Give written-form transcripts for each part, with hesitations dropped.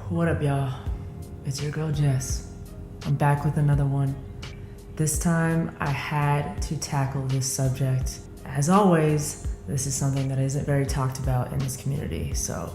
What up, y'all? It's your girl Jess. I'm back with another one. This time I had to tackle this subject. As always, this is something that isn't very talked about in this community, so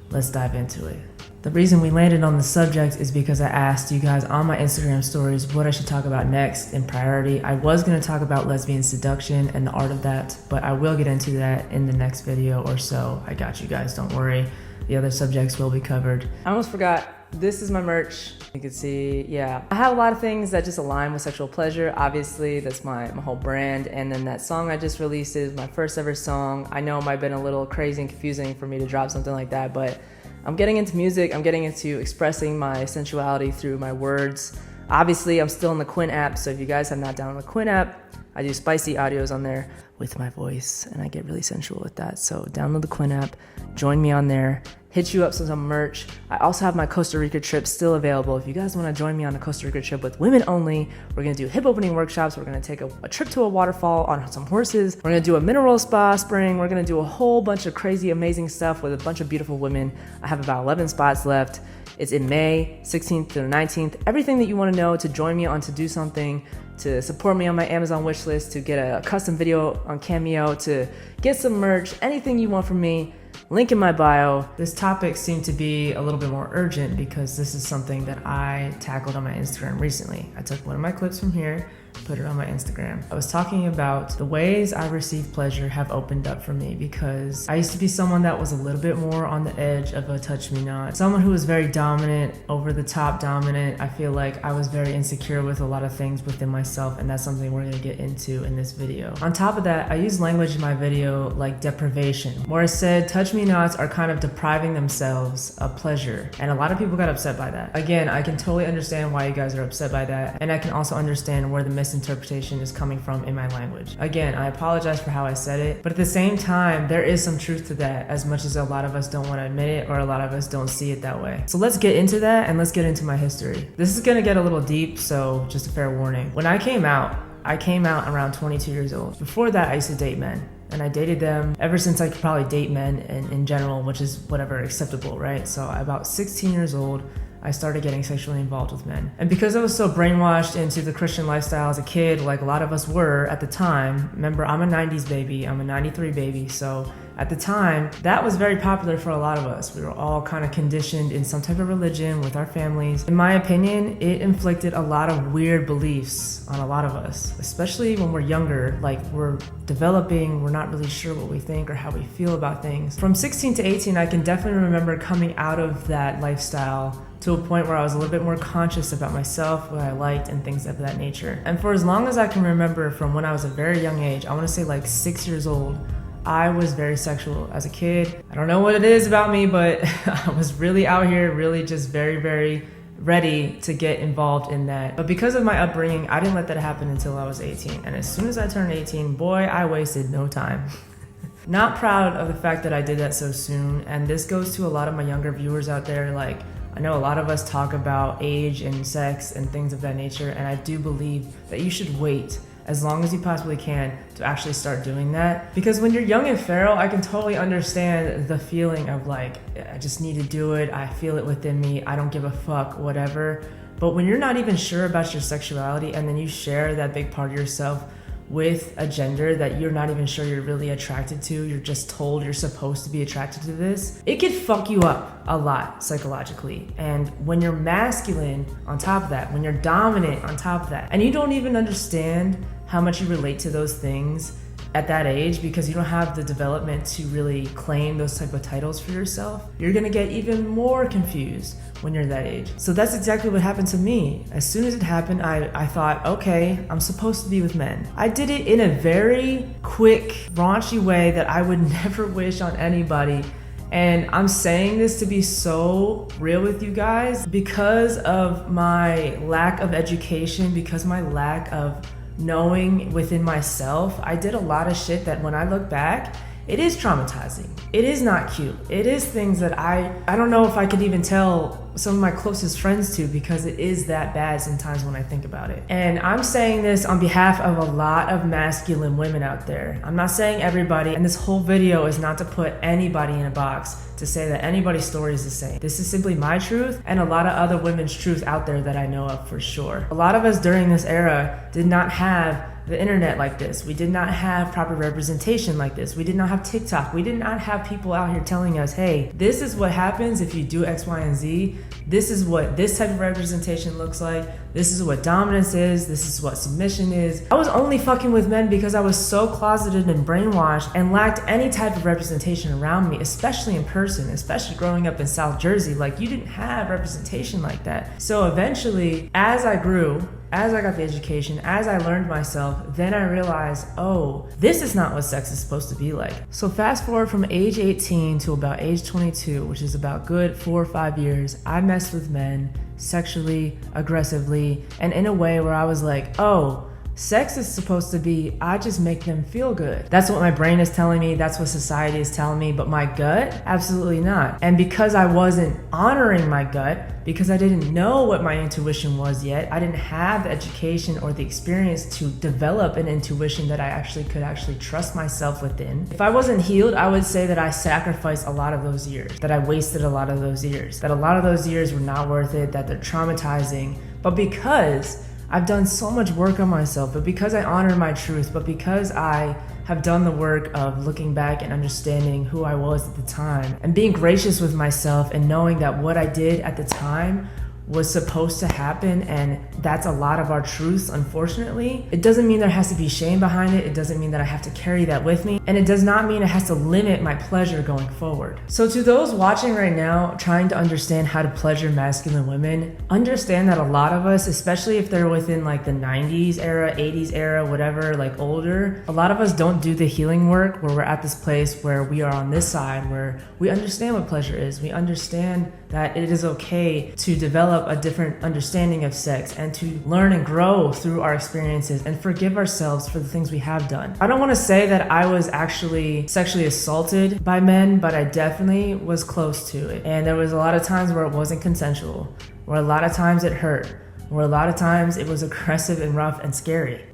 let's dive into it. The reason we landed on the subject is because I asked you guys on my Instagram stories what I should talk about next in priority. I was going to talk about lesbian seduction and the art of that, but I will get into that in the next video or so. I got you guys, don't worry. The other subjects will be covered. I almost forgot, this is my merch. You can see, yeah. I have a lot of things that just align with sexual pleasure. Obviously, that's my whole brand. And then that song I just released is my first ever song. I know it might have been a little crazy and confusing for me to drop something like that, but I'm getting into music. I'm getting into expressing my sensuality through my words. Obviously, I'm still in the Quinn app, so if you guys have not downloaded the Quinn app, I do spicy audios on there with my voice, and I get really sensual with that. So download the Quinn app, join me on there, hit you up with some merch. I also have my Costa Rica trip still available. If you guys want to join me on a Costa Rica trip with women only, we're going to do hip opening workshops. We're going to take a trip to a waterfall on some horses. We're going to do a mineral spa spring. We're going to do a whole bunch of crazy, amazing stuff with a bunch of beautiful women. I have about 11 spots left. It's in May 16th to the 19th. Everything that you want to know to join me on to do something, to support me on my Amazon wish list, to get a custom video on Cameo, to get some merch, anything you want from me, link in my bio. This topic seemed to be a little bit more urgent because this is something that I tackled on my Instagram recently. I took one of my clips from here, put it on my Instagram. I was talking about the ways I receive pleasure have opened up for me because I used to be someone that was a little bit more on the edge of a touch me not. Someone who was very dominant, over the top dominant. I feel like I was very insecure with a lot of things within myself, and that's something we're gonna get into in this video. On top of that, I use language in my video like deprivation, where I said touch me nots are kind of depriving themselves of pleasure, and a lot of people got upset by that. Again, I can totally understand why you guys are upset by that, and I can also understand where the misinterpretation is coming from in my language. Again, I apologize for how I said it, but at the same time, there is some truth to that, as much as a lot of us don't want to admit it or a lot of us don't see it that way. So let's get into that and let's get into my history. This is gonna get a little deep, so just a fair warning. When I came out around 22 years old. Before that, I used to date men. And I dated them ever since I could probably date men in general, which is whatever acceptable, right? So about 16 years old, I started getting sexually involved with men. And because I was so brainwashed into the Christian lifestyle as a kid, like a lot of us were at the time, remember I'm a 90s baby, I'm a 93 baby, so at the time, that was very popular for a lot of us. We were all kind of conditioned in some type of religion with our families. In my opinion, it inflicted a lot of weird beliefs on a lot of us, especially when we're younger, like we're developing, we're not really sure what we think or how we feel about things. From 16 to 18, I can definitely remember coming out of that lifestyle to a point where I was a little bit more conscious about myself, what I liked, and things of that nature. And for as long as I can remember, from when I was a very young age, I want to say like 6 years old, I was very sexual as a kid. I don't know what it is about me, but I was really out here, really just very, very ready to get involved in that. But because of my upbringing, I didn't let that happen until I was 18. And as soon as I turned 18, boy, I wasted no time. Not proud of the fact that I did that so soon. And this goes to a lot of my younger viewers out there. Like, I know a lot of us talk about age and sex and things of that nature. And I do believe that you should wait as long as you possibly can to actually start doing that. Because when you're young and feral, I can totally understand the feeling of like, I just need to do it, I feel it within me, I don't give a fuck, whatever. But when you're not even sure about your sexuality and then you share that big part of yourself with a gender that you're not even sure you're really attracted to, you're just told you're supposed to be attracted to this, it could fuck you up a lot psychologically. And when you're masculine on top of that, when you're dominant on top of that, and you don't even understand how much you relate to those things at that age because you don't have the development to really claim those type of titles for yourself, you're gonna get even more confused when you're that age. So that's exactly what happened to me. As soon as it happened, I thought, okay, I'm supposed to be with men. I did it in a very quick, raunchy way that I would never wish on anybody. And I'm saying this to be so real with you guys because of my lack of education, because my lack of knowing within myself. I did a lot of shit that when I look back, it is traumatizing. It is not cute. It is things that I don't know if I could even tell some of my closest friends to, because it is that bad sometimes when I think about it. And I'm saying this on behalf of a lot of masculine women out there. I'm not saying everybody, and this whole video is not to put anybody in a box to say that anybody's story is the same. This is simply my truth and a lot of other women's truth out there that I know of for sure. A lot of us during this era did not have the internet like this. We did not have proper representation like this. We did not have TikTok. We did not have people out here telling us, hey, this is what happens if you do X, Y, and Z. This is what this type of representation looks like. This is what dominance is. This is what submission is. I was only fucking with men because I was so closeted and brainwashed and lacked any type of representation around me, especially in person, especially growing up in South Jersey. Like, you didn't have representation like that. So eventually, as I grew, as I got the education, as I learned myself, then I realized, oh, this is not what sex is supposed to be like. So fast forward from age 18 to about age 22, which is about good 4 or 5 years, I messed with men sexually, aggressively, and in a way where I was like, oh, sex is supposed to be, I just make them feel good. That's what my brain is telling me. That's what society is telling me. But my gut, absolutely not. And because I wasn't honoring my gut, because I didn't know what my intuition was yet, I didn't have the education or the experience to develop an intuition that I could trust myself within. If I wasn't healed, I would say that I sacrificed a lot of those years, that I wasted a lot of those years, that a lot of those years were not worth it, that they're traumatizing. But because I've done so much work on myself, but because I honor my truth, but because I have done the work of looking back and understanding who I was at the time and being gracious with myself and knowing that what I did at the time was supposed to happen, and that's a lot of our truths, unfortunately. It doesn't mean there has to be shame behind it. It doesn't mean that I have to carry that with me. And it does not mean it has to limit my pleasure going forward. So to those watching right now, trying to understand how to pleasure masculine women, understand that a lot of us, especially if they're within like the 90s era, 80s era, whatever, like older, a lot of us don't do the healing work where we're at this place where we are on this side, where we understand what pleasure is. We understand that it is okay to develop a different understanding of sex and to learn and grow through our experiences and forgive ourselves for the things we have done. I don't want to say that I was actually sexually assaulted by men, but I definitely was close to it. And there was a lot of times where it wasn't consensual, where a lot of times it hurt, where a lot of times it was aggressive and rough and scary.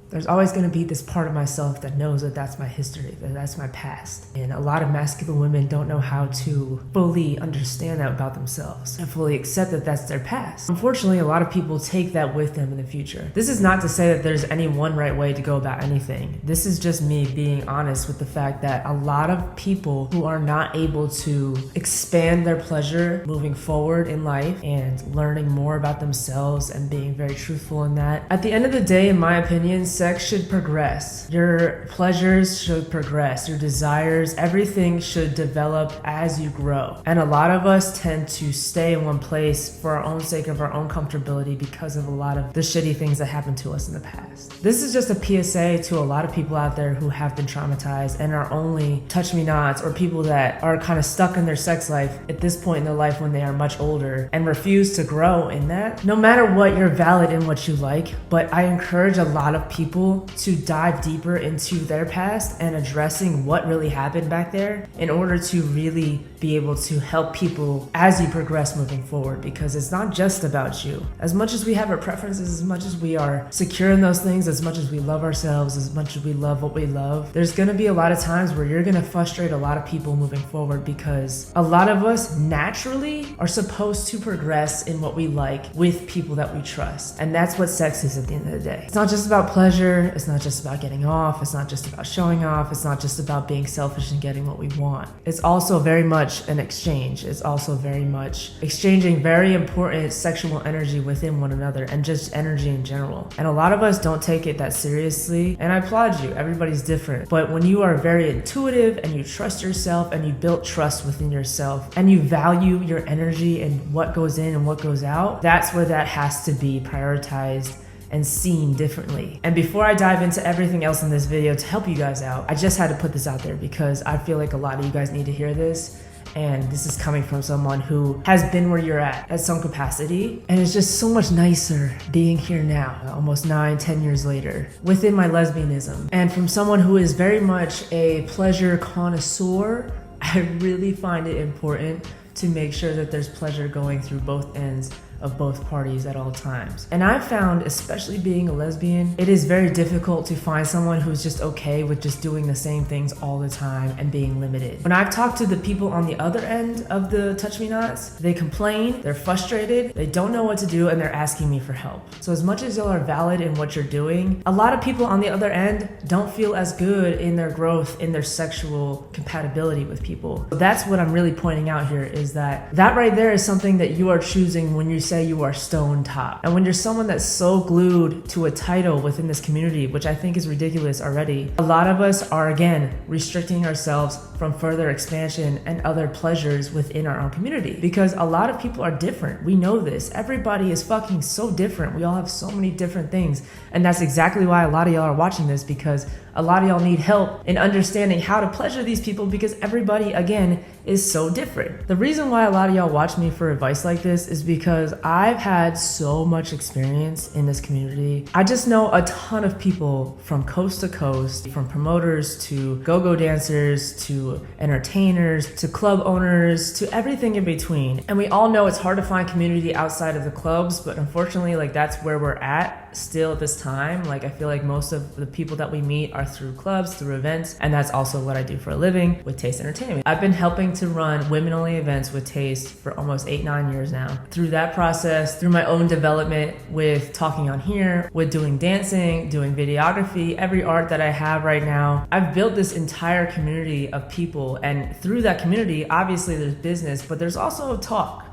There's always going to be this part of myself that knows that that's my history, that that's my past. And a lot of masculine women don't know how to fully understand that about themselves and fully accept that that's their past. Unfortunately, a lot of people take that with them in the future. This is not to say that there's any one right way to go about anything. This is just me being honest with the fact that a lot of people who are not able to expand their pleasure moving forward in life and learning more about themselves and being very truthful in that. At the end of the day, in my opinion, sex should progress. Your pleasures should progress. Your desires, everything should develop as you grow. And a lot of us tend to stay in one place for our own sake of our own comfortability because of a lot of the shitty things that happened to us in the past. This is just a PSA to a lot of people out there who have been traumatized and are only touch-me-nots, or people that are kind of stuck in their sex life at this point in their life when they are much older and refuse to grow in that. No matter what, you're valid in what you like, but I encourage a lot of people to dive deeper into their past and addressing what really happened back there in order to really be able to help people as you progress moving forward, because it's not just about you. As much as we have our preferences, as much as we are secure in those things, as much as we love ourselves, as much as we love what we love, there's going to be a lot of times where you're going to frustrate a lot of people moving forward, because a lot of us naturally are supposed to progress in what we like with people that we trust. And that's what sex is at the end of the day. It's not just about pleasure. It's not just about getting off. It's not just about showing off. It's not just about being selfish and getting what we want. It's also very much an exchange. It's also very much exchanging very important sexual energy within one another and just energy in general. And a lot of us don't take it that seriously. And I applaud you. Everybody's different. But when you are very intuitive and you trust yourself and you build trust within yourself and you value your energy and what goes in and what goes out, that's where that has to be prioritized and seen differently. And before I dive into everything else in this video to help you guys out, I just had to put this out there because I feel like a lot of you guys need to hear this. And this is coming from someone who has been where you're at some capacity. And it's just so much nicer being here now, almost 9-10 years later, within my lesbianism. And from someone who is very much a pleasure connoisseur, I really find it important to make sure that there's pleasure going through both ends of both parties at all times. And I've found, especially being a lesbian, it is very difficult to find someone who's just okay with just doing the same things all the time and being limited. When I've talked to the people on the other end of the touch me nots, they complain, they're frustrated, they don't know what to do, and they're asking me for help. So as much as y'all are valid in what you're doing, a lot of people on the other end don't feel as good in their growth, in their sexual compatibility with people. So that's what I'm really pointing out here, is that right there is something that you are choosing when you say you are stone top. And when you're someone that's so glued to a title within this community, which I think is ridiculous already, a lot of us are, again, restricting ourselves from further expansion and other pleasures within our own community. Because a lot of people are different. We know this. Everybody is fucking so different. We all have so many different things. And that's exactly why a lot of y'all are watching this, because a lot of y'all need help in understanding how to pleasure these people, because everybody, again, is so different. The reason why a lot of y'all watch me for advice like this is because I've had so much experience in this community. I just know a ton of people from coast to coast, from promoters to go-go dancers to entertainers to club owners to everything in between. And we all know it's hard to find community outside of the clubs, but unfortunately, like, that's where we're at still at this time. Like, I feel like most of the people that we meet are through clubs, through events, and that's also what I do for a living with Taste Entertainment. I've been helping to run women-only events with Taste for almost 8-9 years now. Through that process, through my own development with talking on here, with doing dancing, doing videography, every art that I have right now, I've built this entire community of people. And through that community, obviously there's business, but there's also talk.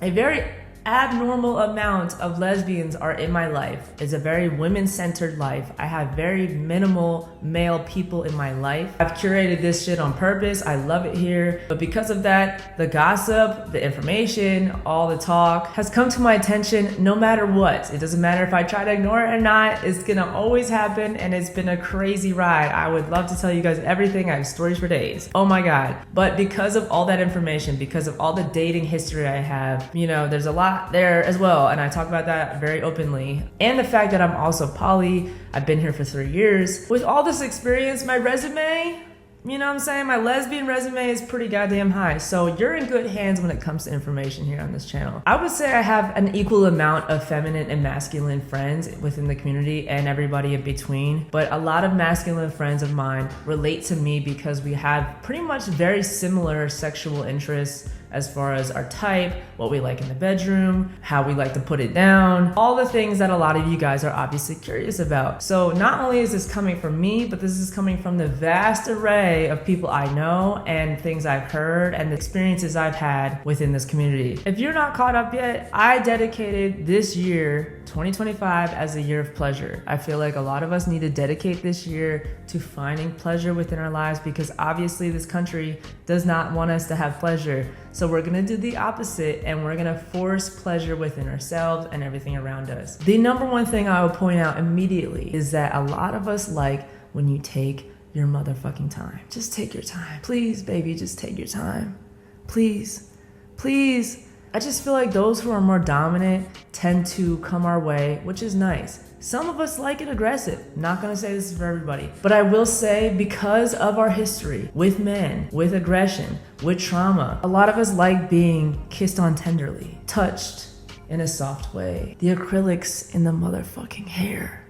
A very abnormal amount of lesbians are in my life. It's a very women-centered life. I have very minimal male people in my life. I've curated this shit on purpose. I love it here. But because of that, the gossip, the information, all the talk has come to my attention no matter what. It doesn't matter if I try to ignore it or not. It's gonna always happen, and it's been a crazy ride. I would love to tell you guys everything. I have stories for days. Oh my God. But because of all that information, because of all the dating history I have, you know, there's a lot there as well, and I talk about that very openly. And the fact that I'm also poly, I've been here for 3 years. With all this experience, my resume, you know what I'm saying? My lesbian resume is pretty goddamn high. So you're in good hands when it comes to information here on this channel. I would say I have an equal amount of feminine and masculine friends within the community and everybody in between. But a lot of masculine friends of mine relate to me because we have pretty much very similar sexual interests as far as our type, what we like in the bedroom, how we like to put it down, all the things that a lot of you guys are obviously curious about. So not only is this coming from me, but this is coming from the vast array of people I know and things I've heard and the experiences I've had within this community. If you're not caught up yet, I dedicated this year, 2025, as a year of pleasure. I feel like a lot of us need to dedicate this year to finding pleasure within our lives, because obviously this country does not want us to have pleasure. So we're gonna do the opposite, and we're gonna force pleasure within ourselves and everything around us. The number one thing I will point out immediately is that a lot of us like when you take your motherfucking time. Just take your time. Please, baby, just take your time. Please, please. I just feel like those who are more dominant tend to come our way, which is nice. Some of us like it aggressive. Not gonna say this is for everybody, but I will say, because of our history with men, with aggression, with trauma, a lot of us like being kissed on tenderly, touched in a soft way. The acrylics in the motherfucking hair.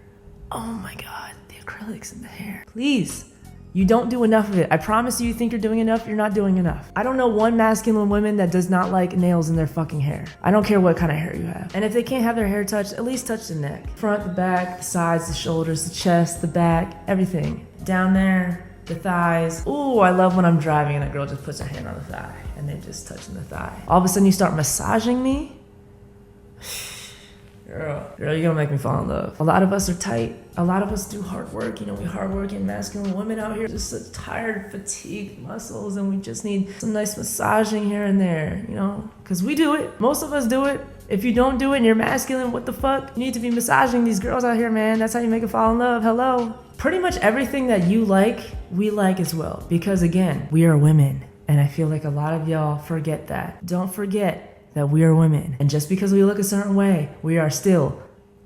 Oh my God, the acrylics in the hair. Please. You don't do enough of it. I promise you think you're doing enough, you're not doing enough. I don't know one masculine woman that does not like nails in their fucking hair. I don't care what kind of hair you have. And if they can't have their hair touched, at least touch the neck. Front, the back, the sides, the shoulders, the chest, the back, everything. Down there, the thighs. Ooh, I love when I'm driving and a girl just puts her hand on the thigh and then just touching the thigh. All of a sudden you start massaging me. Girl, you're gonna make me fall in love. A lot of us are tight. A lot of us do hard work. You know, we hardworking masculine women out here, just such tired, fatigued muscles, and we just need some nice massaging here and there, you know? Because we do it. Most of us do it. If you don't do it and you're masculine, what the fuck? You need to be massaging these girls out here, man. That's how you make them fall in love. Hello. Pretty much everything that you like, we like as well. Because again, we are women. And I feel like a lot of y'all forget that. Don't forget that we are women. And just because we look a certain way, we are still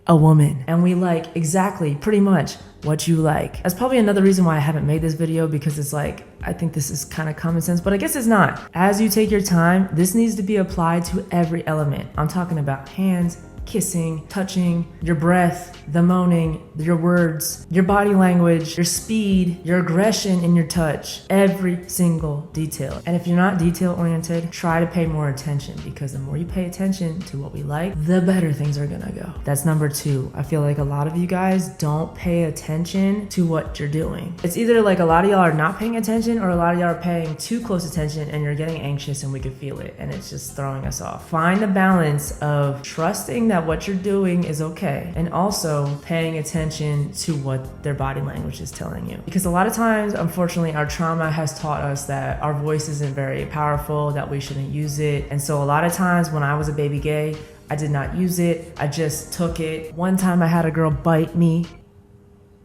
a woman. And we like exactly, pretty much what you like. That's probably another reason why I haven't made this video, because it's like, I think this is kind of common sense, but I guess it's not. As you take your time, this needs to be applied to every element. I'm talking about hands, kissing, touching, your breath, the moaning, your words, your body language, your speed, your aggression in your touch, every single detail. And if you're not detail oriented, try to pay more attention, because the more you pay attention to what we like, the better things are gonna go. That's number two. I feel like a lot of you guys don't pay attention to what you're doing. It's either like a lot of y'all are not paying attention, or a lot of y'all are paying too close attention and you're getting anxious and we can feel it and it's just throwing us off. Find the balance of trusting that what you're doing is okay, and also paying attention to what their body language is telling you. Because a lot of times, unfortunately, our trauma has taught us that our voice isn't very powerful, that we shouldn't use it. And so a lot of times when I was a baby gay, I did not use it. I just took it. One time I had a girl bite me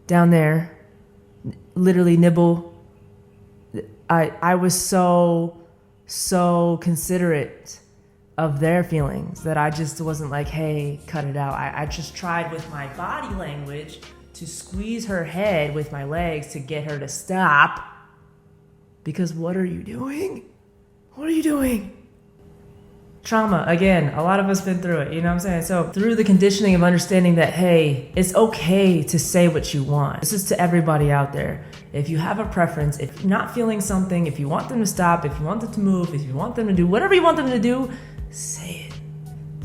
down there, literally nibble. I was so considerate of their feelings that I just wasn't like, hey, cut it out. I just tried with my body language to squeeze her head with my legs to get her to stop. Because what are you doing? What are you doing? Trauma, again, a lot of us been through it, you know what I'm saying? So through the conditioning of understanding that, hey, it's okay to say what you want. This is to everybody out there. If you have a preference, if you're not feeling something, if you want them to stop, if you want them to move, if you want them to do whatever you want them to do, say it.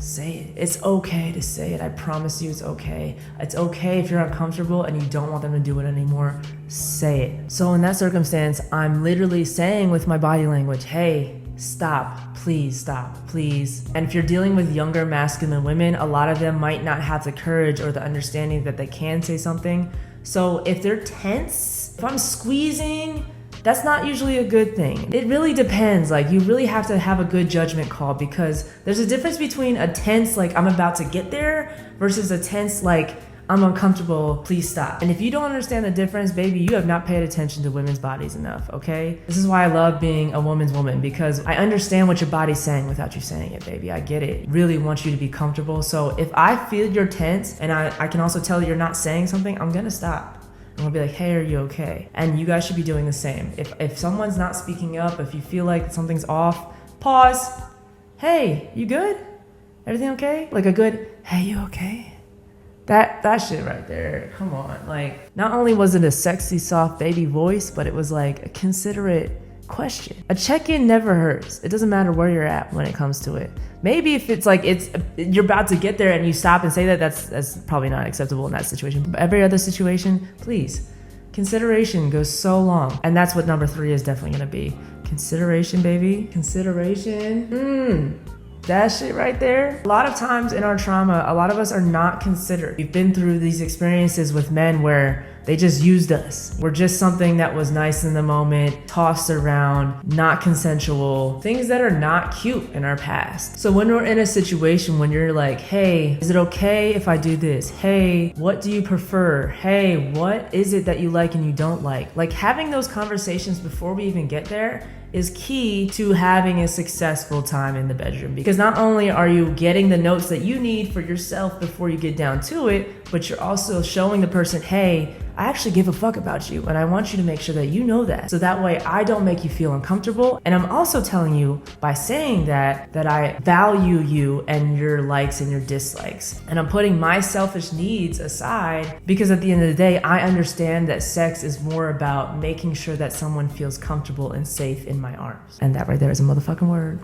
Say it. It's okay to say it. I promise you it's okay. It's okay if you're uncomfortable and you don't want them to do it anymore. Say it. So in that circumstance, I'm literally saying with my body language, hey, stop, please. And if you're dealing with younger masculine women, a lot of them might not have the courage or the understanding that they can say something. So if they're tense, if I'm squeezing, that's not usually a good thing. It really depends. Like, you really have to have a good judgment call, because there's a difference between a tense, like I'm about to get there, versus a tense, like I'm uncomfortable, please stop. And if you don't understand the difference, baby, you have not paid attention to women's bodies enough, okay? This is why I love being a woman's woman, because I understand what your body's saying without you saying it, baby. I get it. Really want you to be comfortable. So if I feel you're tense and I can also tell you're not saying something, I'm gonna stop. I'm gonna be like, hey, are you okay? And you guys should be doing the same. If someone's not speaking up, if you feel like something's off, pause. Hey, you good? Everything okay? Like a good, hey, you okay? That shit right there, come on. Like, not only was it a sexy, soft baby voice, but it was like a considerate question. A check-in never hurts. It doesn't matter where you're at when it comes to it. Maybe if it's like you're about to get there and you stop and say that, that's probably not acceptable in that situation. But every other situation, please. Consideration goes so long. And that's what number 3 is definitely gonna be. Consideration, baby. Consideration. That shit right there. A lot of times in our trauma, a lot of us are not considered. We've been through these experiences with men where they just used us. We're just something that was nice in the moment, tossed around, not consensual, things that are not cute in our past. So when we're in a situation when you're like, hey, is it okay if I do this? Hey, what do you prefer? Hey, what is it that you like and you don't like? Like, having those conversations before we even get there is key to having a successful time in the bedroom, because not only are you getting the notes that you need for yourself before you get down to it, but you're also showing the person, hey, I actually give a fuck about you, and I want you to make sure that you know that. So that way I don't make you feel uncomfortable. And I'm also telling you, by saying that I value you and your likes and your dislikes. And I'm putting my selfish needs aside, because at the end of the day, I understand that sex is more about making sure that someone feels comfortable and safe in my arms. And that right there is a motherfucking word.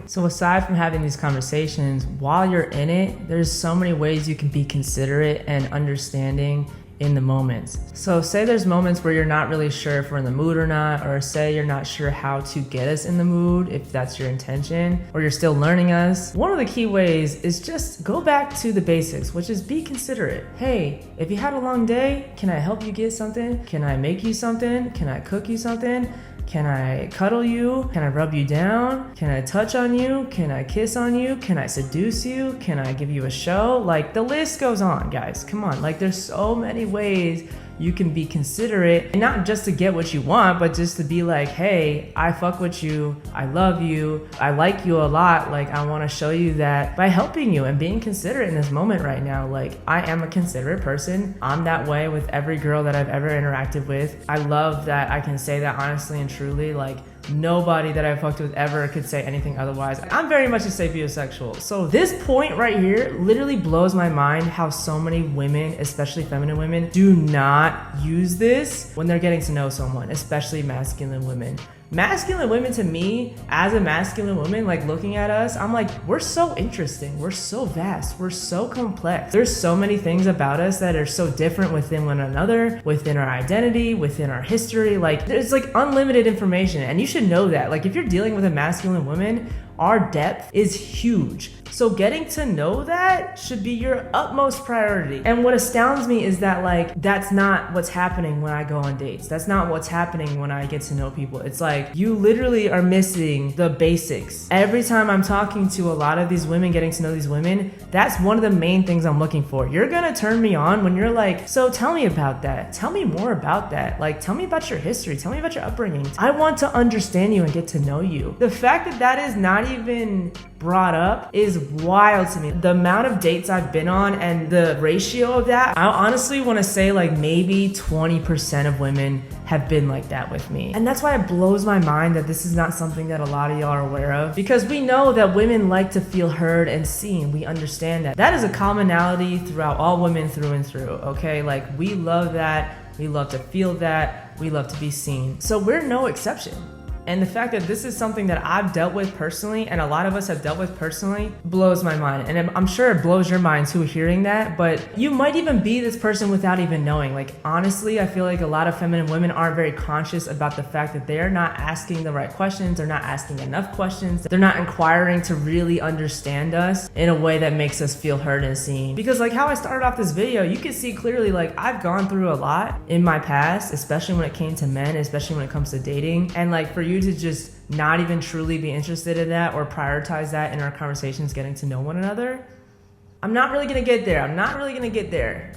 So aside from having these conversations, while you're in it, there's so many ways you can be considerate and understanding in the moments. So say there's moments where you're not really sure if we're in the mood or not, or say you're not sure how to get us in the mood, if that's your intention, or you're still learning us. One of the key ways is just go back to the basics, which is be considerate. Hey, if you had a long day, can I help you get something? Can I make you something? Can I cook you something? Can I cuddle you? Can I rub you down? Can I touch on you? Can I kiss on you? Can I seduce you? Can I give you a show? Like, the list goes on, guys. Come on. Like, there's so many ways you can be considerate, and not just to get what you want, but just to be like, hey, I fuck with you, I love you, I like you a lot, like I want to show you that by helping you and being considerate in this moment right now. Like, I am a considerate person. I'm that way with every girl that I've ever interacted with. I love that I can say that honestly and truly. Like, nobody that I've fucked with ever could say anything otherwise. I'm very much a sapiosexual. So this point right here literally blows my mind, how so many women, especially feminine women, do not use this when they're getting to know someone, especially masculine women. Masculine women, to me, as a masculine woman, like looking at us, I'm like, we're so interesting, we're so vast, we're so complex. There's so many things about us that are so different within one another, within our identity, within our history. Like, there's like unlimited information, and you should know that. Like, if you're dealing with a masculine woman, our depth is huge. So getting to know that should be your utmost priority. And what astounds me is that, like, that's not what's happening when I go on dates. That's not what's happening when I get to know people. It's like, you literally are missing the basics. Every time I'm talking to a lot of these women, getting to know these women, that's one of the main things I'm looking for. You're gonna turn me on when you're like, so tell me about that. Tell me more about that. Like, tell me about your history. Tell me about your upbringing. I want to understand you and get to know you. The fact that that is not even brought up is wild to me. The amount of dates I've been on and the ratio of that, I honestly want to say like maybe 20% of women have been like that with me. And that's why it blows my mind that this is not something that a lot of y'all are aware of, because we know that women like to feel heard and seen. We understand that. That is a commonality throughout all women through and through, okay? Like, we love that. We love to feel that. We love to be seen. So we're no exception. And the fact that this is something that I've dealt with personally, and a lot of us have dealt with personally, blows my mind. And I'm sure it blows your mind too, hearing that, but you might even be this person without even knowing. Like, honestly, I feel like a lot of feminine women aren't very conscious about the fact that they're not asking the right questions, they're not asking enough questions, they're not inquiring to really understand us in a way that makes us feel heard and seen. Because like how I started off this video, you can see clearly, like, I've gone through a lot in my past, especially when it came to men, especially when it comes to dating. And like, for you to just not even truly be interested in that or prioritize that in our conversations, getting to know one another, I'm not really gonna get there.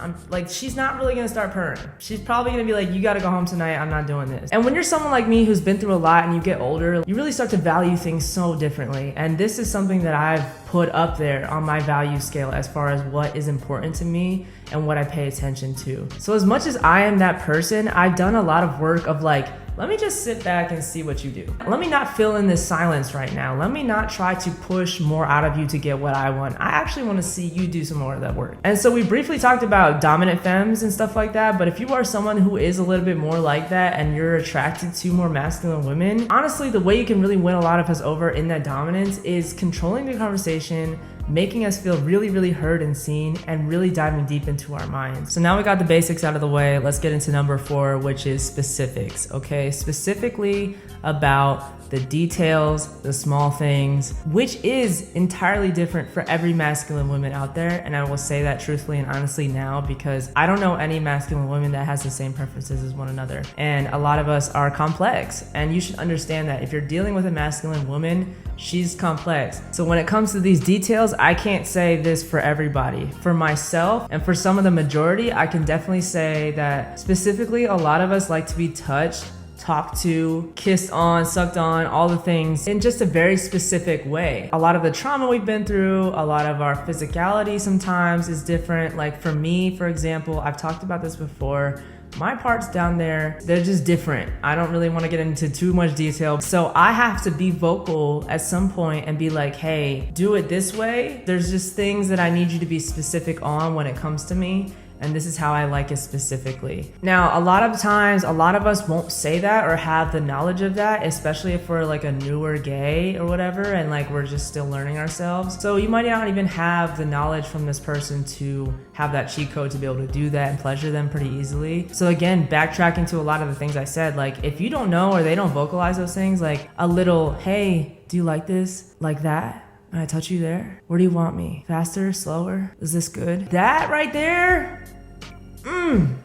I'm like, she's not really gonna start purring. She's probably gonna be like, you gotta go home tonight, I'm not doing this. And when you're someone like me who's been through a lot and you get older, you really start to value things so differently. And this is something that I've put up there on my value scale as far as what is important to me and what I pay attention to. So as much as I am that person, I've done a lot of work of like, let me just sit back and see what you do. Let me not fill in this silence right now. Let me not try to push more out of you to get what I want. I actually want to see you do some more of that work. And so we briefly talked about dominant femmes and stuff like that, but if you are someone who is a little bit more like that and you're attracted to more masculine women, honestly, the way you can really win a lot of us over in that dominance is controlling the conversation, making us feel really, really heard and seen, and really diving deep into our minds. So now we got the basics out of the way. Let's get into number 4, which is specifics, okay? Specifically about the details, the small things, which is entirely different for every masculine woman out there. And I will say that truthfully and honestly now, because I don't know any masculine woman that has the same preferences as one another. And a lot of us are complex. And you should understand that if you're dealing with a masculine woman, she's complex. So when it comes to these details, I can't say this for everybody. For myself and for some of the majority, I can definitely say that specifically a lot of us like to be touched, talked to, kissed on, sucked on, all the things in just a very specific way. A lot of the trauma we've been through, a lot of our physicality sometimes is different. Like for me, for example, I've talked about this before, my parts down there, they're just different. I don't really want to get into too much detail. So I have to be vocal at some point and be like, hey, do it this way. There's just things that I need you to be specific on when it comes to me. And this is how I like it specifically. Now, a lot of times, a lot of us won't say that or have the knowledge of that, especially if we're like a newer gay or whatever, and like we're just still learning ourselves. So you might not even have the knowledge from this person to have that cheat code to be able to do that and pleasure them pretty easily. So again, backtracking to a lot of the things I said, like if you don't know or they don't vocalize those things, like a little, hey, do you like this? Like that? Can I touch you there? Where do you want me? Faster, slower? Is this good? That right there,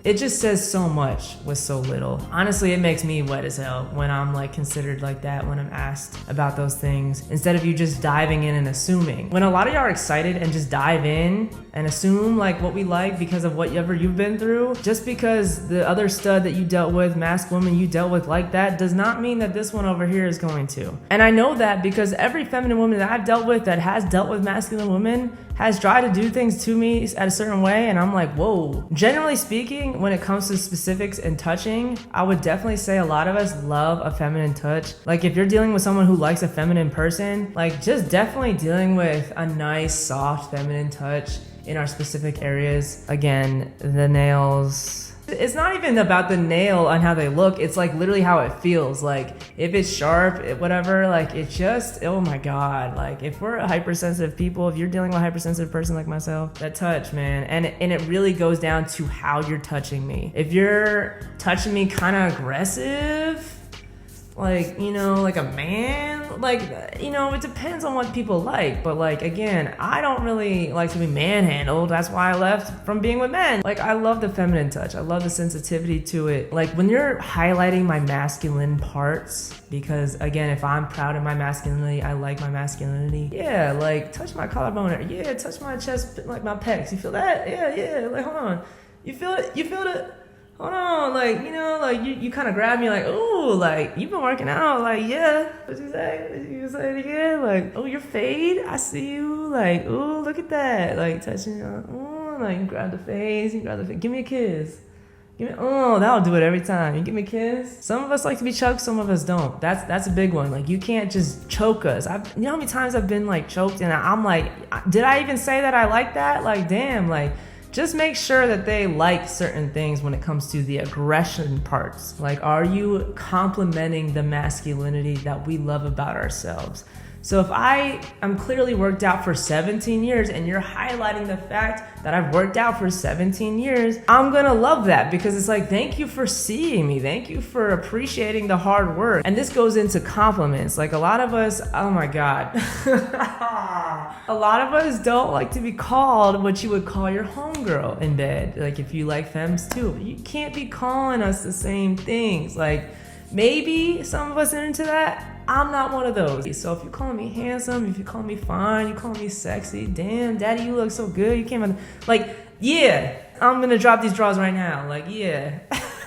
It just says so much with so little. Honestly, it makes me wet as hell when I'm like considered like that, when I'm asked about those things, instead of you just diving in and assuming. When a lot of y'all are excited and just dive in and assume like what we like because of whatever you've been through, just because the other stud that you dealt with, Masc woman you dealt with like that, does not mean that this one over here is going to. And I know that because every feminine woman that I've dealt with that has dealt with masculine women has tried to do things to me at a certain way, and I'm like, whoa. Generally speaking, when it comes to specifics and touching, I would definitely say a lot of us love a feminine touch. Like if you're dealing with someone who likes a feminine person, like just definitely dealing with a nice, soft, feminine touch in our specific areas. Again, the nails. It's not even about the nail and how they look. It's like literally how it feels. Like if it's sharp, whatever, like it just, oh my God. Like if we're hypersensitive people, if you're dealing with a hypersensitive person like myself, that touch, man. And it really goes down to how you're touching me. If you're touching me kind of aggressive, like, you know, like a man, like, you know, it depends on what people like. But like, again, I don't really like to be manhandled. That's why I left from being with men. Like, I love the feminine touch. I love the sensitivity to it. Like when you're highlighting my masculine parts, because again, if I'm proud of my masculinity, I like my masculinity. Yeah, like touch my collarbone. Yeah, touch my chest, like my pecs. You feel that? Yeah. Like, hold on. You feel it? You feel it? Hold on, like, you know, like you kind of grab me like, ooh, like you've been working out, like, yeah. What you say? You say it again? Like, oh, your fade? I see you. Like, ooh, look at that. Like touching you. Ooh, like you grab the face, Give me a kiss. Oh, that'll do it every time. You give me a kiss. Some of us like to be choked, some of us don't. That's a big one. Like you can't just choke us. You know how many times I've been like choked and I'm like, did I even say that I like that? Like, damn, like. Just make sure that they like certain things when it comes to the aggression parts. Like, are you complimenting the masculinity that we love about ourselves? So if I'm clearly worked out for 17 years and you're highlighting the fact that I've worked out for 17 years, I'm gonna love that because it's like, thank you for seeing me. Thank you for appreciating the hard work. And this goes into compliments. Like a lot of us, oh my God. A lot of us don't like to be called what you would call your homegirl in bed. Like if you like femmes too, you can't be calling us the same things. Like maybe some of us are into that. I'm not one of those. So if you call me handsome, if you call me fine, you call me sexy, damn, daddy, you look so good. You came on, like, yeah, I'm gonna drop these drawers right now. Like, yeah.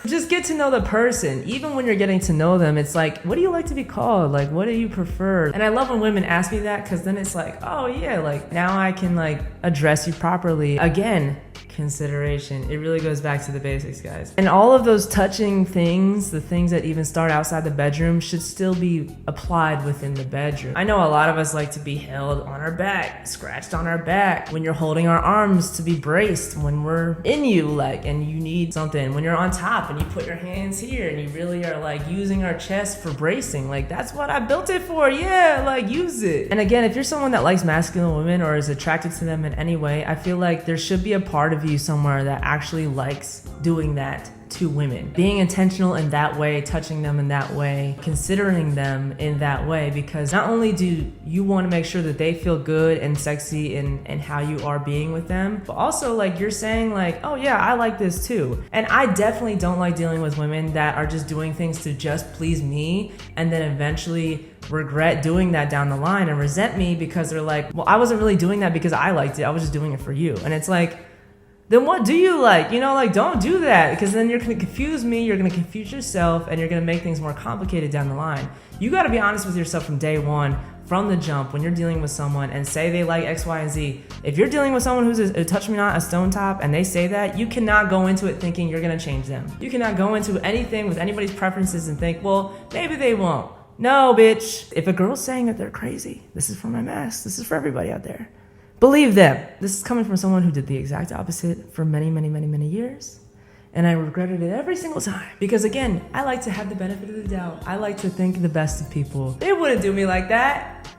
Just get to know the person. Even when you're getting to know them, it's like, what do you like to be called? Like, what do you prefer? And I love when women ask me that because then it's like, oh yeah, like now I can like address you properly. Again, consideration. It really goes back to the basics, guys. And all of those touching things, the things that even start outside the bedroom, should still be applied within the bedroom. I know a lot of us like to be held on our back, scratched on our back, when you're holding our arms to be braced, when we're in you, like, and you need something, when you're on top and you put your hands here and you really are like using our chest for bracing. Like, that's what I built it for. Yeah, like use it. And again, if you're someone that likes masculine women or is attracted to them in any way, I feel like there should be a part of you somewhere that actually likes doing that to women, being intentional in that way, touching them in that way, considering them in that way, because not only do you want to make sure that they feel good and sexy in how you are being with them, but also like you're saying like, oh yeah, I like this too. And I definitely don't like dealing with women that are just doing things to just please me and then eventually regret doing that down the line and resent me because they're like, well, I wasn't really doing that because I liked it, I was just doing it for you. And it's like, then what do you like? You know, like, don't do that, because then you're gonna confuse me, you're gonna confuse yourself, and you're gonna make things more complicated down the line. You gotta be honest with yourself from day one, from the jump, when you're dealing with someone and say they like X, Y, and Z. If you're dealing with someone who's a touch me not, a stone top, and they say that, you cannot go into it thinking you're gonna change them. You cannot go into anything with anybody's preferences and think, well, maybe they won't. No, bitch. If a girl's saying that they're crazy, this is for my Masc, this is for everybody out there. Believe them. This is coming from someone who did the exact opposite for many, many, many, many years. And I regretted it every single time. Because again, I like to have the benefit of the doubt. I like to think the best of people. They wouldn't do me like that.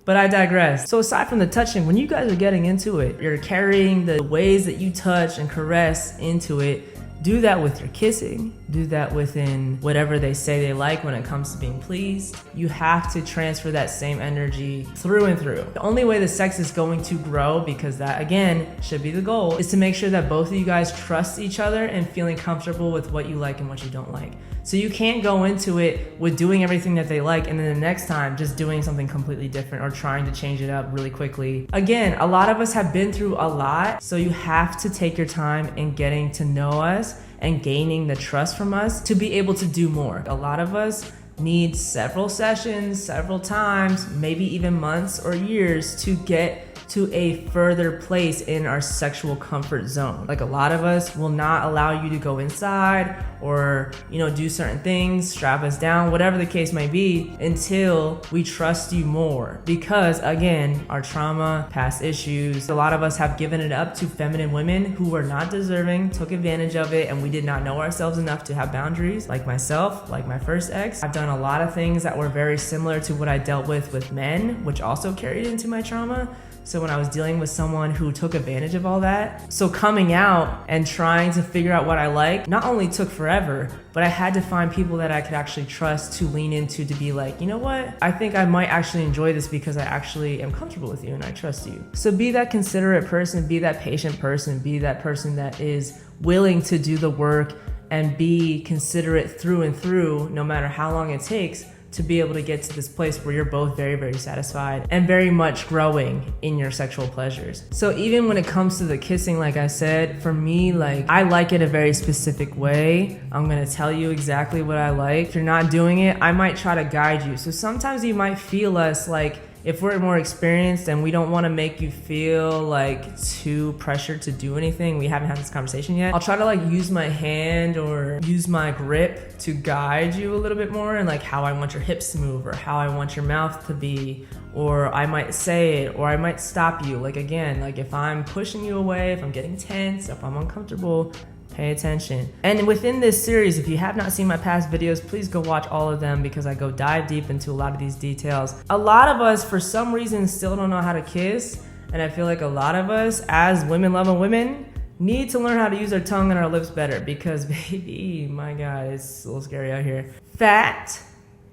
But I digress. So aside from the touching, when you guys are getting into it, you're carrying the ways that you touch and caress into it. Do that with your kissing. do that within whatever they say they like when it comes to being pleased. You have to transfer that same energy through and through. The only way the sex is going to grow, because that again should be the goal, is to make sure that both of you guys trust each other and feeling comfortable with what you like and what you don't like. So you can't go into it with doing everything that they like and then the next time just doing something completely different or trying to change it up really quickly. Again, a lot of us have been through a lot, so you have to take your time in getting to know us and gaining the trust from us to be able to do more. A lot of us need several sessions, several times, maybe even months or years to get to a further place in our sexual comfort zone. Like a lot of us will not allow you to go inside or, do certain things, strap us down, whatever the case may be, until we trust you more. Because again, our trauma, past issues, a lot of us have given it up to feminine women who were not deserving, took advantage of it, and we did not know ourselves enough to have boundaries. Like myself, like my first ex, I've done a lot of things that were very similar to what I dealt with men, which also carried into my trauma. So when I was dealing with someone who took advantage of all that, so coming out and trying to figure out what I like not only took forever, but I had to find people that I could actually trust to lean into, to be like, you know what? I think I might actually enjoy this because I actually am comfortable with you and I trust you. So be that considerate person, be that patient person, be that person that is willing to do the work and be considerate through and through, no matter how long it takes, to be able to get to this place where you're both very, very satisfied and very much growing in your sexual pleasures. So even when it comes to the kissing, like I said, for me, I like it a very specific way. I'm gonna tell you exactly what I like. If you're not doing it, I might try to guide you. So sometimes you might feel us like, if we're more experienced and we don't want to make you feel like too pressured to do anything, we haven't had this conversation yet, I'll try to use my hand or use my grip to guide you a little bit more and how I want your hips to move or how I want your mouth to be, or I might say it, or I might stop you. Again, if I'm pushing you away, if I'm getting tense, if I'm uncomfortable, pay attention. And within this series, if you have not seen my past videos, please go watch all of them because I go dive deep into a lot of these details. A lot of us, for some reason, still don't know how to kiss. And I feel like a lot of us, as women loving women, need to learn how to use our tongue and our lips better because, baby, my God, it's a little scary out here. Fat,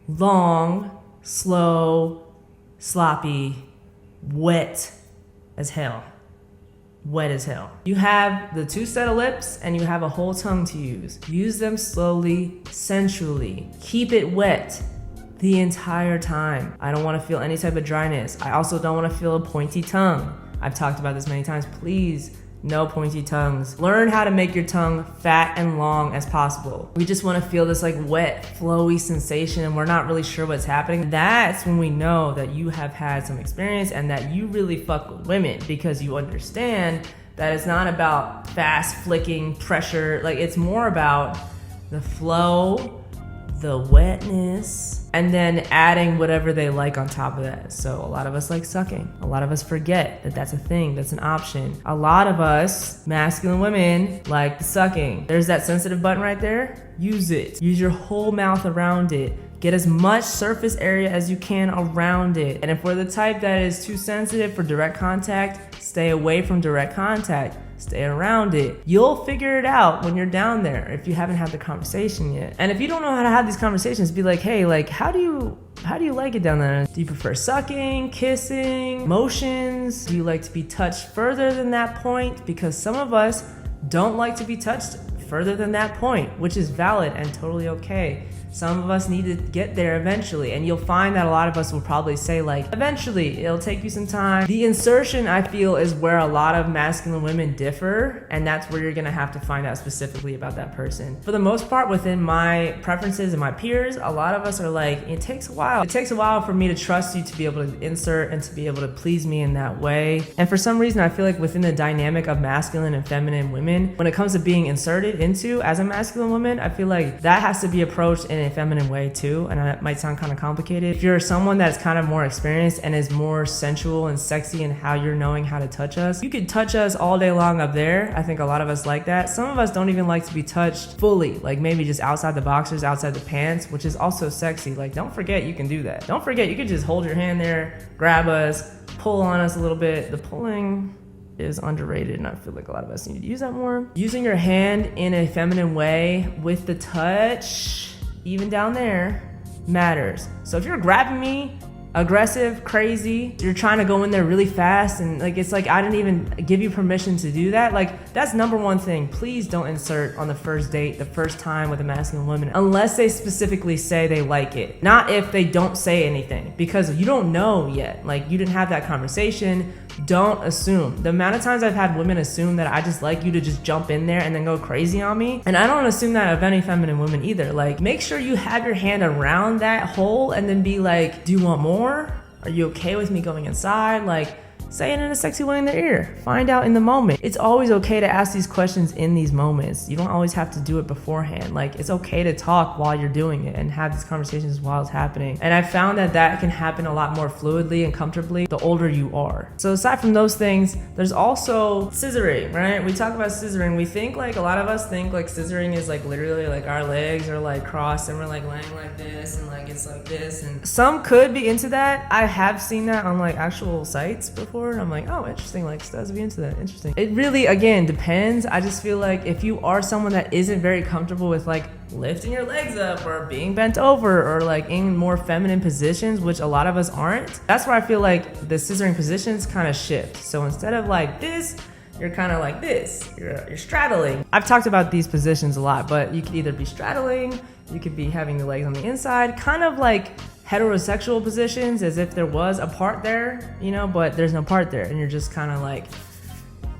long, slow, sloppy, wet as hell. Wet as hell. You have the 2 set of lips and you have a whole tongue to use. Use them slowly, sensually. Keep it wet the entire time. I don't want to feel any type of dryness. I also don't want to feel a pointy tongue. I've talked about this many times. Please, no pointy tongues. Learn how to make your tongue fat and long as possible. We just want to feel this wet, flowy sensation and we're not really sure what's happening. That's when we know that you have had some experience and that you really fuck with women, because you understand that it's not about fast flicking pressure. It's more about the flow, the wetness, and then adding whatever they like on top of that. So a lot of us like sucking. A lot of us forget that that's a thing, that's an option. A lot of us, masculine women, like the sucking. There's that sensitive button right there. Use it. Use your whole mouth around it. Get as much surface area as you can around it. And if we're the type that is too sensitive for direct contact, stay away from direct contact. Stay around it. You'll figure it out when you're down there if you haven't had the conversation yet. And if you don't know how to have these conversations, be like, hey, how do you like it down there? Do you prefer sucking, kissing, motions? Do you like to be touched further than that point? Because some of us don't like to be touched further than that point, which is valid and totally okay. Some of us need to get there eventually, and you'll find that a lot of us will probably say eventually, it'll take you some time. The insertion, I feel, is where a lot of masculine women differ, and that's where you're gonna have to find out specifically about that person. For the most part, within my preferences and my peers, a lot of us are it takes a while. It takes a while for me to trust you to be able to insert and to be able to please me in that way. And for some reason, I feel within the dynamic of masculine and feminine women, when it comes to being inserted into as a masculine woman, I feel that has to be approached in a feminine way too, and that might sound kind of complicated. If you're someone that's kind of more experienced and is more sensual and sexy in how you're knowing how to touch us, you could touch us all day long up there. I think a lot of us like that. Some of us don't even like to be touched fully, maybe just outside the boxers, outside the pants, which is also sexy. Don't forget you can do that. Don't forget you could just hold your hand there, grab us, pull on us a little bit. The pulling is underrated, and I feel like a lot of us need to use that more. Using your hand in a feminine way with the touch, even down there, matters. So if you're grabbing me, aggressive, crazy, you're trying to go in there really fast, and like it's like I didn't even give you permission to do that. Like that's number one thing. Please don't insert on the first date, the first time with a masculine woman, unless they specifically say they like it. Not if they don't say anything, because you don't know yet. Like you didn't have that conversation. Don't assume. The amount of times I've had women assume that I just like you to just jump in there and then go crazy on me. And I don't assume that of any feminine women either. Like make sure you have your hand around that hole and then be like, do you want more? Are you okay with me going inside? Like say it in a sexy way in their ear. Find out in the moment. It's always okay to ask these questions in these moments. You don't always have to do it beforehand. Like it's okay to talk while you're doing it and have these conversations while it's happening. And I found that that can happen a lot more fluidly and comfortably the older you are. So aside from those things, there's also scissoring, right? We talk about scissoring. We think like a lot of us think like scissoring is like literally like our legs are like crossed and we're like laying like this and like it's like this. And some could be into that. I have seen that on like actual sites before. And I'm like, oh, interesting. Like, Studs be into that. Interesting. It really, again, depends. I just feel like if you are someone that isn't very comfortable with like lifting your legs up or being bent over or like in more feminine positions, which a lot of us aren't, that's where I feel like the scissoring positions kind of shift. So instead of like this, you're kind of like this. You're straddling. I've talked about these positions a lot, but you could either be straddling, you could be having the legs on the inside, kind of like heterosexual positions, as if there was a part there, you know, but there's no part there, and you're just kind of like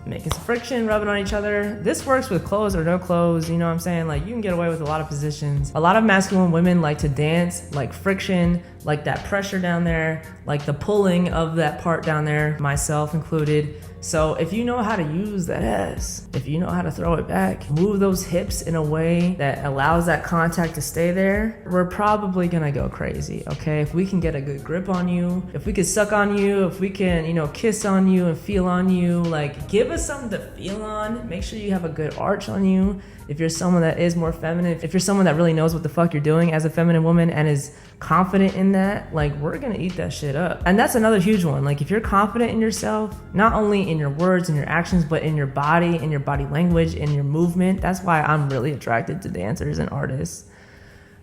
making some friction, rubbing on each other. This works with clothes or no clothes, you know what I'm saying? Like you can get away with a lot of positions. A lot of masculine women like to dance, like friction, like that pressure down there, like the pulling of that part down there, myself included. So if you know how to use that ass, if you know how to throw it back, move those hips in a way that allows that contact to stay there, we're probably gonna go crazy, okay? If we can get a good grip on you, if we can suck on you, if we can, you know, kiss on you and feel on you, like give us something to feel on. Make sure you have a good arch on you. If you're someone that is more feminine, if you're someone that really knows what the fuck you're doing as a feminine woman and is confident in that, like we're gonna eat that shit up. And that's another huge one. Like if you're confident in yourself, not only in your words and your actions, but in your body, in your body language, in your movement. That's why I'm really attracted to dancers and artists.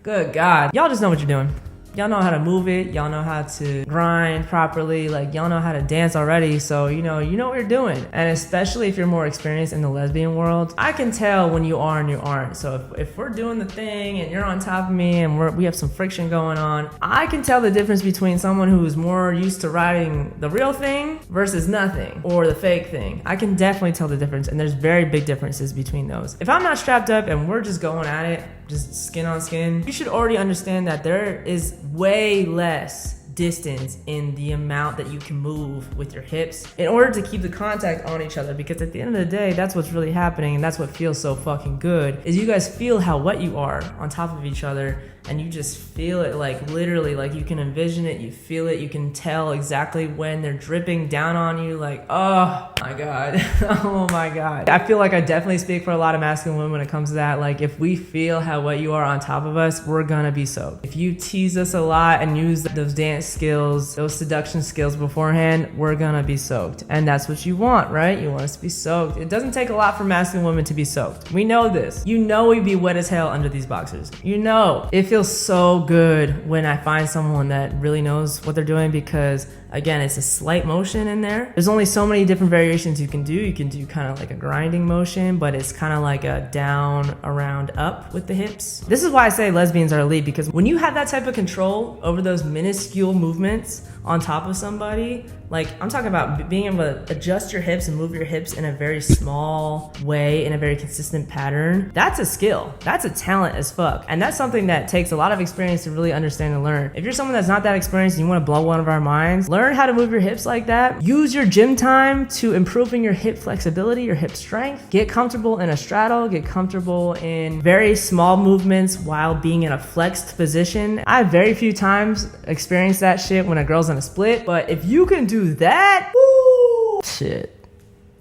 Good God. Y'all just know what you're doing. Y'all know how to move it. Y'all know how to grind properly. Like y'all know how to dance already. So, you know what you're doing. And especially if you're more experienced in the lesbian world, I can tell when you are and you aren't. So if we're doing the thing and you're on top of me and we have some friction going on, I can tell the difference between someone who's more used to riding the real thing versus nothing or the fake thing. I can definitely tell the difference. And there's very big differences between those. If I'm not strapped up and we're just going at it, just skin on skin, you should already understand that there is way less distance in the amount that you can move with your hips in order to keep the contact on each other, because at the end of the day, that's what's really happening, and that's what feels so fucking good, is you guys feel how wet you are on top of each other, and you just feel it, like literally, like you can envision it, you feel it, you can tell exactly when they're dripping down on you, like, oh my God, oh my God. I feel like I definitely speak for a lot of masculine women when it comes to that. Like if we feel how wet you are on top of us, we're gonna be soaked. If you tease us a lot and use those dance skills, those seduction skills beforehand, we're gonna be soaked. And that's what you want, right? You want us to be soaked. It doesn't take a lot for masculine women to be soaked. We know this. You know we'd be wet as hell under these boxers. You know. It feels so good when I find someone that really knows what they're doing, because again, it's a slight motion in there. There's only so many different variations you can do. You can do kind of like a grinding motion, but it's kind of like a down, around, up with the hips. This is why I say lesbians are elite, because when you have that type of control over those minuscule movements on top of somebody, like I'm talking about being able to adjust your hips and move your hips in a very small way, in a very consistent pattern, that's a skill. That's a talent as fuck. And that's something that takes a lot of experience to really understand and learn. If you're someone that's not that experienced and you want to blow one of our minds, learn how to move your hips like that. Use your gym time to improving your hip flexibility, your hip strength. Get comfortable in a straddle, get comfortable in very small movements while being in a flexed position. I've very few times experienced that shit when a girl's in a split, but if you can do that, woo, shit,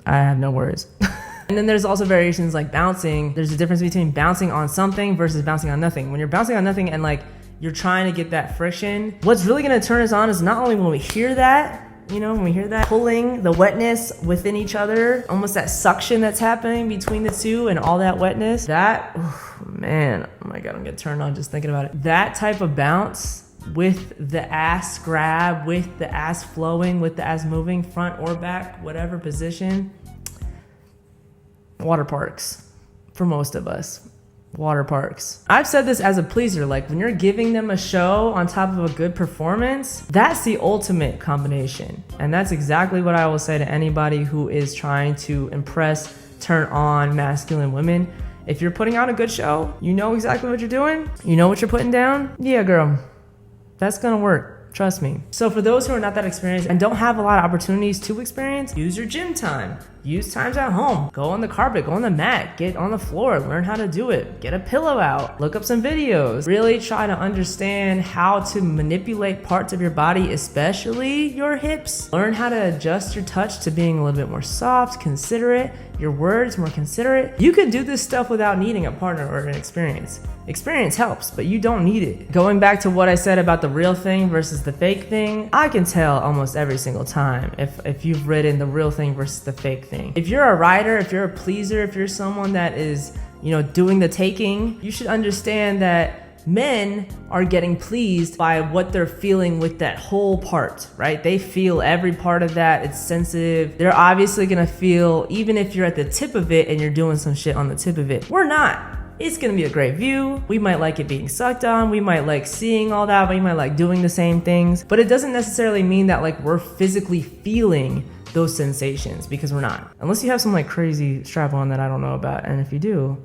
I have no words. And then there's also variations like bouncing. There's a difference between bouncing on something versus bouncing on nothing. When you're bouncing on nothing and like you're trying to get that friction, what's really gonna turn us on is not only when we hear that, You know, when we hear that pulling, the wetness within each other, almost that suction that's happening between the two and all that wetness, that, man, oh my God, I'm getting turned on just thinking about it. That type of bounce with the ass grab, with the ass flowing, with the ass moving front or back, whatever position, water parks for most of us. Water parks. I've said this as a pleaser, like when you're giving them a show on top of a good performance, that's the ultimate combination. And that's exactly what I will say to anybody who is trying to impress, turn on masculine women. If you're putting on a good show, you know exactly what you're doing, you know what you're putting down, yeah girl, that's gonna work. Trust me. So for those who are not that experienced and don't have a lot of opportunities to experience, use your gym time. Use times at home. Go on the carpet, go on the mat, get on the floor, learn how to do it. Get a pillow out, look up some videos. Really try to understand how to manipulate parts of your body, especially your hips. Learn how to adjust your touch to being a little bit more soft, considerate, your words more considerate. You can do this stuff without needing a partner or an experience. Experience helps, but you don't need it. Going back to what I said about the real thing versus the fake thing, I can tell almost every single time if you've ridden the real thing versus the fake thing. If you're a rider, if you're a pleaser, if you're someone that is, you know, doing the taking, you should understand that men are getting pleased by what they're feeling with that whole part, right? They feel every part of that. It's sensitive. They're obviously gonna feel, even if you're at the tip of it and you're doing some shit on the tip of it. We're not. It's gonna be a great view. We might like it being sucked on. We might like seeing all that. We might like doing the same things. But it doesn't necessarily mean that like we're physically feeling those sensations, because we're not. Unless you have some like crazy strap on that I don't know about. And if you do,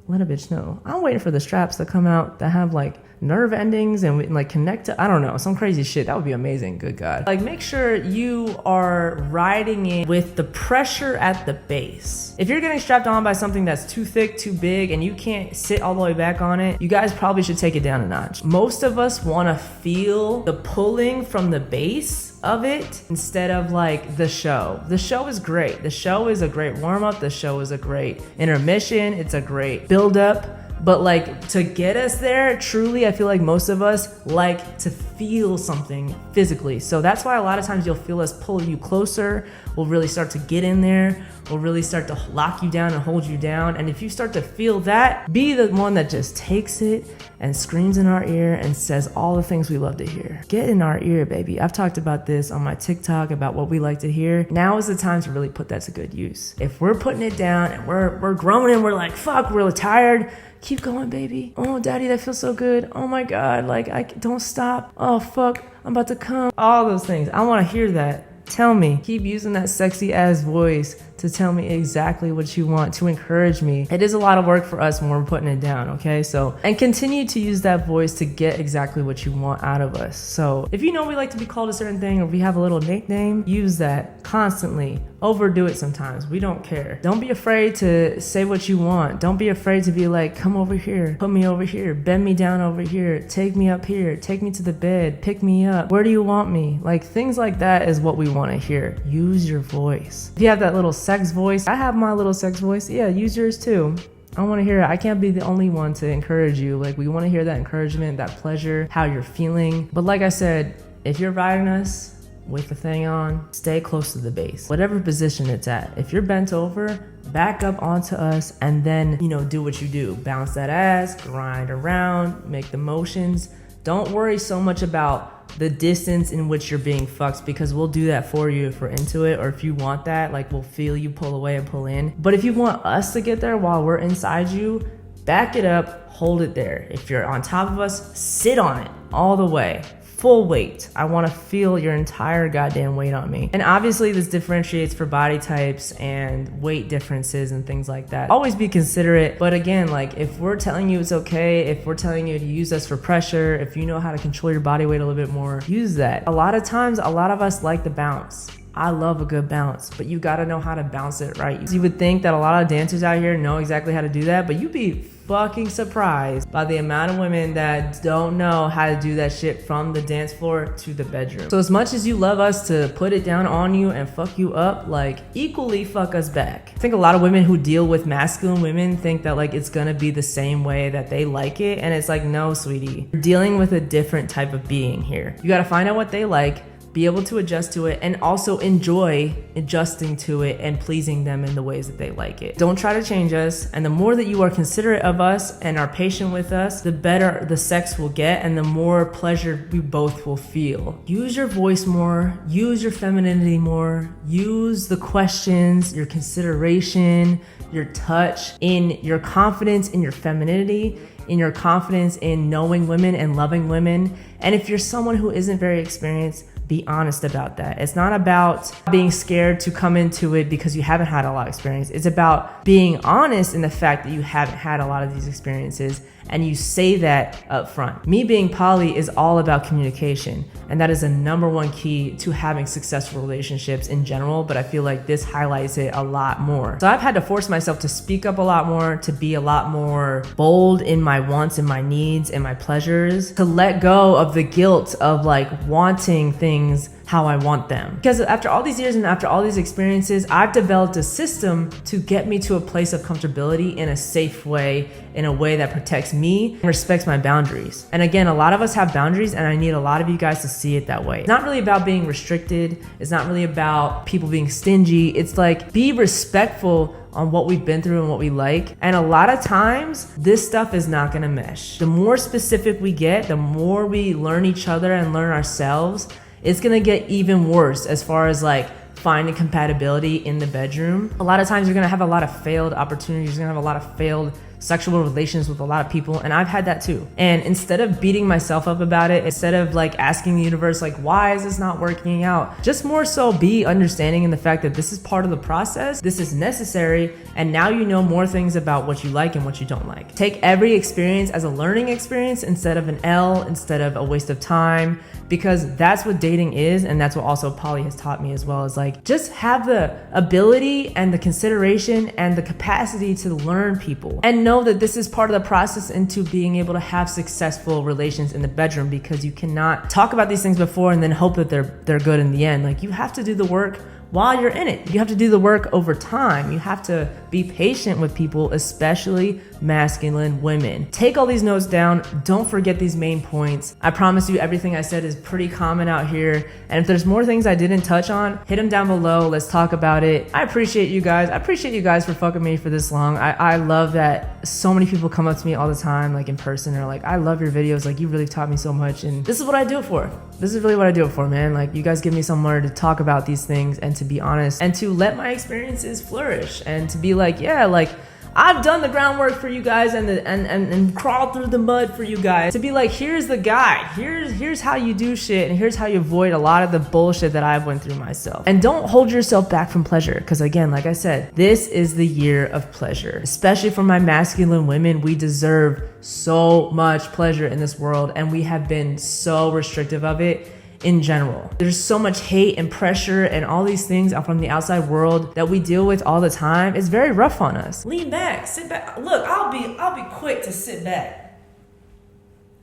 let a bitch know. I'm waiting for the straps to come out that have like nerve endings and like connect to, I don't know, some crazy shit. That would be amazing. Good God. Like make sure you are riding it with the pressure at the base. If you're getting strapped on by something that's too thick, too big, and you can't sit all the way back on it, you guys probably should take it down a notch. Most of us want to feel the pulling from the base of it instead of like the show. The show is great. The show is a great warm-up. The show is a great intermission. It's a great build-up. But like to get us there, truly, I feel like most of us like to feel something physically. So that's why a lot of times you'll feel us pull you closer. We'll really start to get in there. We'll really start to lock you down and hold you down. And if you start to feel that, be the one that just takes it and screams in our ear and says all the things we love to hear. Get in our ear, baby. I've talked about this on my TikTok about what we like to hear. Now is the time to really put that to good use. If we're putting it down and we're groaning, we're like, fuck, we're tired. Keep going, baby. Oh, daddy, that feels so good. Oh my God, like I don't stop. Oh fuck, I'm about to come. All those things. I want to hear that. Tell me. Keep using that sexy ass voice to tell me exactly what you want, to encourage me. It is a lot of work for us when we're putting it down, okay? So, and continue to use that voice to get exactly what you want out of us. So if you know we like to be called a certain thing, or we have a little nickname, use that constantly. Overdo it sometimes. We don't care. Don't be afraid to say what you want. Don't be afraid to be like, come over here, put me over here, bend me down over here, take me up here, take me to the bed, pick me up. Where do you want me? Like things like that is what we want to hear. Use your voice. If you have that little sex voice, I have my little sex voice. Yeah, use yours too. I want to hear it. I can't be the only one to encourage you. Like we want to hear that encouragement, that pleasure, how you're feeling. But like I said, if you're riding us with the thing on, stay close to the base, whatever position it's at. If you're bent over, back up onto us and then, you know, do what you do. Bounce that ass, grind around, make the motions. Don't worry so much about the distance in which you're being fucked, because we'll do that for you if we're into it, or if you want that, like we'll feel you pull away and pull in. But if you want us to get there while we're inside you, back it up, hold it there. If you're on top of us, sit on it all the way. Full weight. I want to feel your entire goddamn weight on me. And obviously this differentiates for body types and weight differences and things like that. Always be considerate. But again, like if we're telling you it's okay, if we're telling you to use us for pressure, if you know how to control your body weight a little bit more, use that. A lot of times, a lot of us like the bounce. I love a good bounce, but you gotta know how to bounce it right. You would think that a lot of dancers out here know exactly how to do that, but you'd be fucking surprised by the amount of women that don't know how to do that shit from the dance floor to the bedroom. So as much as you love us to put it down on you and fuck you up, like equally fuck us back. I think a lot of women who deal with masculine women think that like it's gonna be the same way that they like it, and it's like, no, sweetie. You're dealing with a different type of being here. You gotta find out what they like, be able to adjust to it, and also enjoy adjusting to it and pleasing them in the ways that they like it. Don't try to change us, and the more that you are considerate of us and are patient with us, the better the sex will get and the more pleasure we both will feel. Use your voice more, use your femininity more, use the questions, your consideration, your touch, in your confidence in your femininity, in your confidence in knowing women and loving women. And if you're someone who isn't very experienced, be honest about that. It's not about being scared to come into it because you haven't had a lot of experience. It's about being honest in the fact that you haven't had a lot of these experiences, and you say that up front. Me being poly is all about communication, and that is a #1 key to having successful relationships in general, but I feel like this highlights it a lot more. So I've had to force myself to speak up a lot more, to be a lot more bold in my wants and my needs and my pleasures, to let go of the guilt of like wanting things how I want them. Because after all these years and after all these experiences, I've developed a system to get me to a place of comfortability in a safe way, in a way that protects me and respects my boundaries. And again, a lot of us have boundaries, and I need a lot of you guys to see it that way. It's not really about being restricted. It's not really about people being stingy. It's like, be respectful on what we've been through and what we like. And a lot of times, this stuff is not gonna mesh. The more specific we get, the more we learn each other and learn ourselves, it's gonna get even worse as far as like finding compatibility in the bedroom. A lot of times you're gonna have a lot of failed opportunities, you're gonna have a lot of failed sexual relations with a lot of people, and I've had that too. And instead of beating myself up about it, instead of like asking the universe like, why is this not working out, just more so be understanding in the fact that this is part of the process, this is necessary, and now you know more things about what you like and what you don't like. Take every experience as a learning experience instead of an L, instead of a waste of time, because that's what dating is, and that's what also poly has taught me as well, is like, just have the ability and the consideration and the capacity to learn people, and know that this is part of the process into being able to have successful relations in the bedroom, because you cannot talk about these things before and then hope that they're good in the end. Like, you have to do the work while you're in it. You have to do the work over time. You have to be patient with people, especially masculine women. Take all these notes down. Don't forget these main points. I promise you everything I said is pretty common out here. And if there's more things I didn't touch on, hit them down below. Let's talk about it. I appreciate you guys. I appreciate you guys for fucking me for this long. I love that so many people come up to me all the time, like in person, or like, I love your videos. Like, you really taught me so much. And this is what I do it for. This is really what I do it for, man. Like, you guys give me somewhere to talk about these things and to be honest and to let my experiences flourish and to be like, yeah, like, I've done the groundwork for you guys and crawled through the mud for you guys to be like, here's the guide, here's how you do shit, and here's how you avoid a lot of the bullshit that I've went through myself. And don't hold yourself back from pleasure, because again, like I said, this is the year of pleasure. Especially for my masculine women, we deserve so much pleasure in this world, and we have been so restrictive of it. In general, there's so much hate and pressure and all these things from the outside world that we deal with all the time. It's very rough on us. Lean back, sit back. Look, I'll be quick to sit back.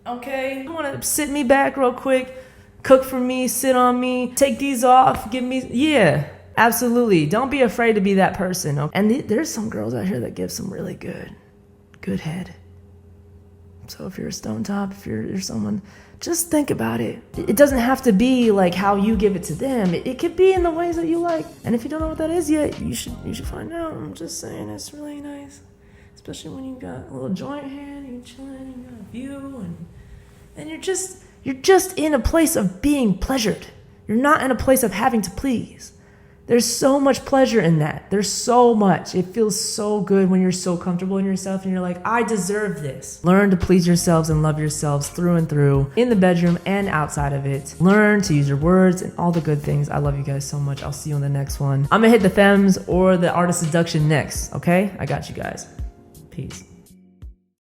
Okay, you want to sit me back real quick, cook for me, sit on me, take these off, give me, yeah, absolutely. Don't be afraid to be that person. Okay? And there's some girls out here that give some really good head. So if you're a stone top, if you're someone, just think about it. It doesn't have to be like how you give it to them. It could be in the ways that you like. And if you don't know what that is yet, you should find out. I'm just saying, it's really nice. Especially when you got a little joint hand, you're chilling, you got a view, and you're just in a place of being pleasured. You're not in a place of having to please. There's so much pleasure in that. There's so much. It feels so good when you're so comfortable in yourself and you're like, I deserve this. Learn to please yourselves and love yourselves through and through, in the bedroom and outside of it. Learn to use your words and all the good things. I love you guys so much. I'll see you on the next one. I'm gonna hit the femmes or the art of seduction next, okay? I got you guys. Peace.